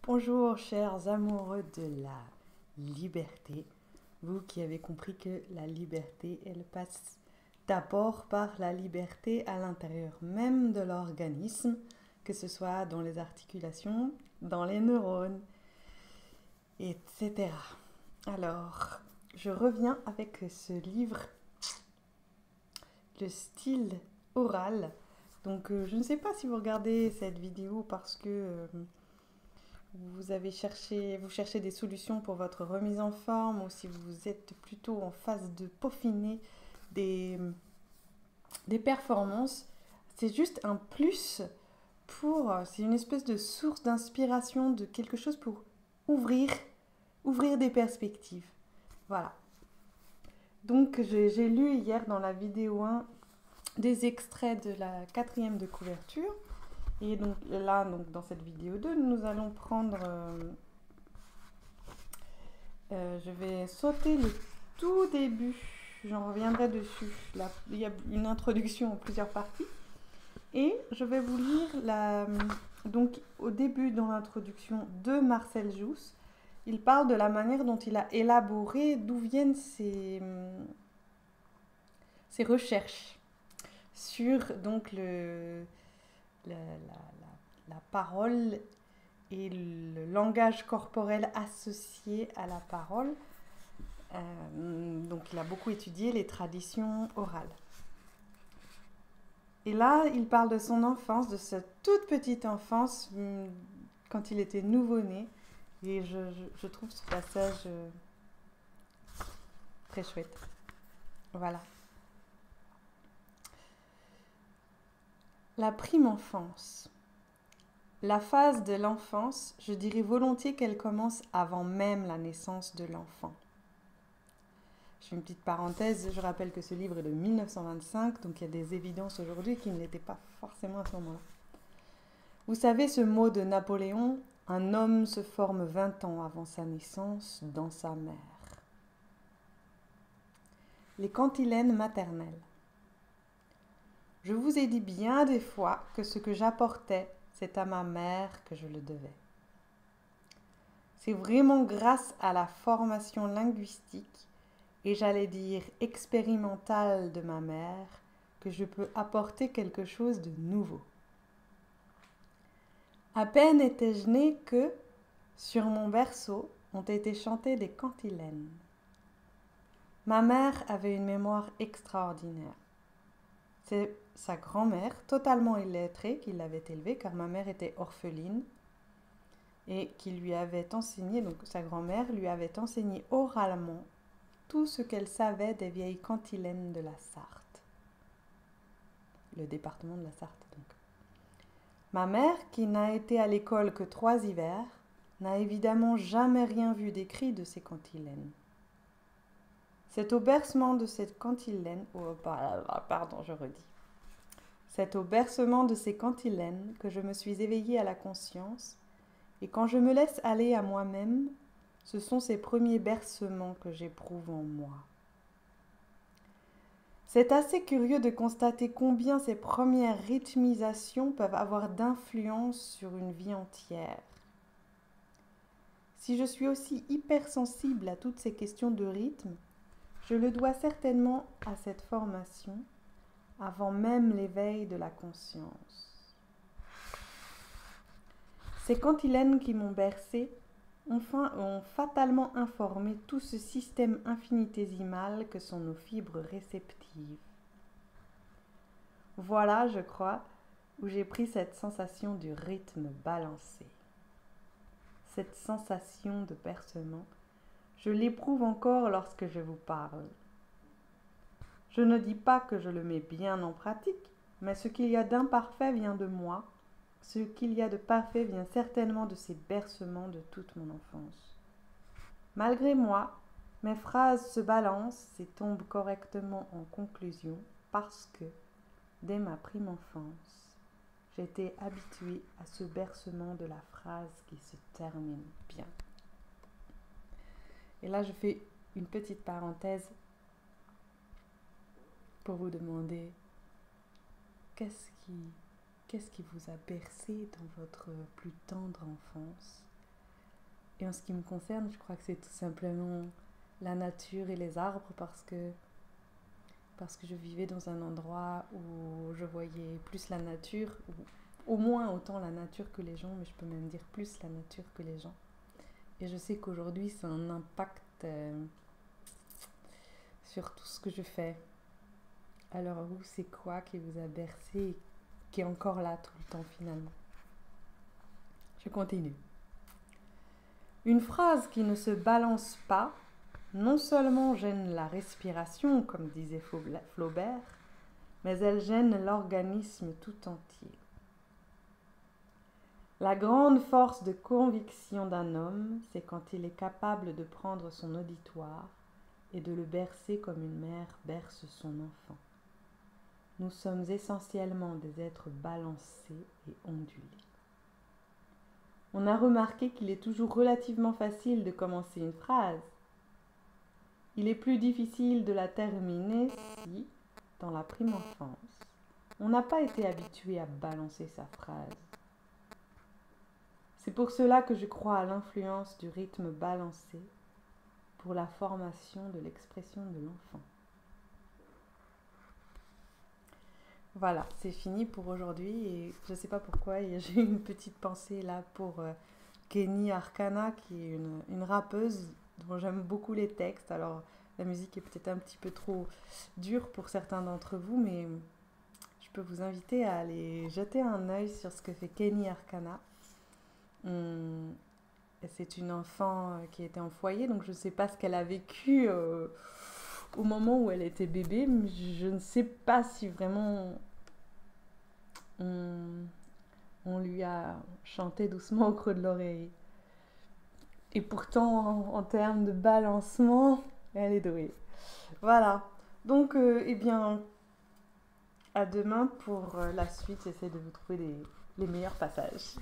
Bonjour chers amoureux de la liberté, vous qui avez compris que la liberté, elle passe d'abord par la liberté à l'intérieur même de l'organisme, que ce soit dans les articulations, dans les neurones, etc. Alors, je reviens avec ce livre, Le style oral. Donc, je ne sais pas si vous regardez cette vidéo parce que vous cherchez des solutions pour votre remise en forme ou si vous êtes plutôt en phase de peaufiner des, des performances. C'est juste un plus c'est une espèce de source d'inspiration, de quelque chose pour ouvrir, ouvrir des perspectives. Voilà. Donc j'ai lu hier dans la vidéo 1 des extraits de la quatrième de couverture. Et donc là, dans cette vidéo 2, nous allons prendre... je vais sauter le tout début. J'en reviendrai dessus. Là, il y a une introduction en plusieurs parties. Et je vais vous lire donc au début dans l'introduction de Marcel Jousse. Il parle de la manière dont il a élaboré, d'où viennent ses recherches sur donc la parole et le langage corporel associé à la parole. Donc il a beaucoup étudié les traditions orales. Et là, il parle de son enfance, de sa toute petite enfance, quand il était nouveau-né. Et je trouve ce passage très chouette. Voilà. La prime enfance. La phase de l'enfance, je dirais volontiers qu'elle commence avant même la naissance de l'enfant. Je fais une petite parenthèse, je rappelle que ce livre est de 1925, donc il y a des évidences aujourd'hui qui ne l'étaient pas forcément à ce moment-là. Vous savez ce mot de Napoléon, un homme se forme 20 ans avant sa naissance dans sa mère. Les cantilènes maternelles. Je vous ai dit bien des fois que ce que j'apportais, c'est à ma mère que je le devais. C'est vraiment grâce à la formation linguistique et j'allais dire expérimentale de ma mère que je peux apporter quelque chose de nouveau. À peine étais-je née que, sur mon berceau, ont été chantées des cantilènes. Ma mère avait une mémoire extraordinaire. C'est sa grand-mère, totalement illettrée, qui l'avait élevée, car ma mère était orpheline, et qui lui avait enseigné, donc sa grand-mère lui avait enseigné oralement tout ce qu'elle savait des vieilles cantilènes de la Sarthe. Le département de la Sarthe, donc. Ma mère, qui n'a été à l'école que 3 hivers, n'a évidemment jamais rien vu d'écrit de ces cantilènes. C'est au bercement de cette cantilène... Oh, pardon, je redis. C'est au bercement de ces cantilènes que je me suis éveillée à la conscience, et quand je me laisse aller à moi-même, ce sont ces premiers bercements que j'éprouve en moi. C'est assez curieux de constater combien ces premières rythmisations peuvent avoir d'influence sur une vie entière. Si je suis aussi hypersensible à toutes ces questions de rythme, je le dois certainement à cette formation avant même l'éveil de la conscience. Ces cantilènes qui m'ont bercé ont fatalement informé tout ce système infinitésimal que sont nos fibres réceptives. Voilà, je crois, où j'ai pris cette sensation du rythme balancé. Cette sensation de bercement, je l'éprouve encore lorsque je vous parle. Je ne dis pas que je le mets bien en pratique, mais ce qu'il y a d'imparfait vient de moi, ce qu'il y a de parfait vient certainement de ces bercements de toute mon enfance. Malgré moi, mes phrases se balancent et tombent correctement en conclusion parce que, dès ma prime enfance, j'étais habituée à ce bercement de la phrase qui se termine bien. Et là, je fais une petite parenthèse pour vous demander qu'est-ce qui vous a bercé dans votre plus tendre enfance? Et en ce qui me concerne, je crois que c'est tout simplement la nature et les arbres parce que je vivais dans un endroit où je voyais plus la nature, ou au moins autant la nature que les gens, mais je peux même dire plus la nature que les gens. Et je sais qu'aujourd'hui, ça a un impact sur tout ce que je fais. Alors vous, c'est quoi qui vous a bercé et qui est encore là tout le temps finalement? Je continue. Une phrase qui ne se balance pas, non seulement gêne la respiration, comme disait Flaubert, mais elle gêne l'organisme tout entier. La grande force de conviction d'un homme, c'est quand il est capable de prendre son auditoire et de le bercer comme une mère berce son enfant. Nous sommes essentiellement des êtres balancés et ondulés. On a remarqué qu'il est toujours relativement facile de commencer une phrase. Il est plus difficile de la terminer si, dans la prime enfance, on n'a pas été habitué à balancer sa phrase. C'est pour cela que je crois à l'influence du rythme balancé pour la formation de l'expression de l'enfant. Voilà, c'est fini pour aujourd'hui et je ne sais pas pourquoi, j'ai une petite pensée là pour Kenny Arcana qui est une rappeuse dont j'aime beaucoup les textes. Alors la musique est peut-être un petit peu trop dure pour certains d'entre vous, mais je peux vous inviter à aller jeter un œil sur ce que fait Kenny Arcana. C'est une enfant qui était en foyer, donc je ne sais pas ce qu'elle a vécu au moment où elle était bébé, mais je ne sais pas si vraiment on lui a chanté doucement au creux de l'oreille. Et pourtant, en termes de balancement, elle est douée. Voilà. Donc, eh bien, à demain pour la suite. J'essaie de vous trouver les meilleurs passages.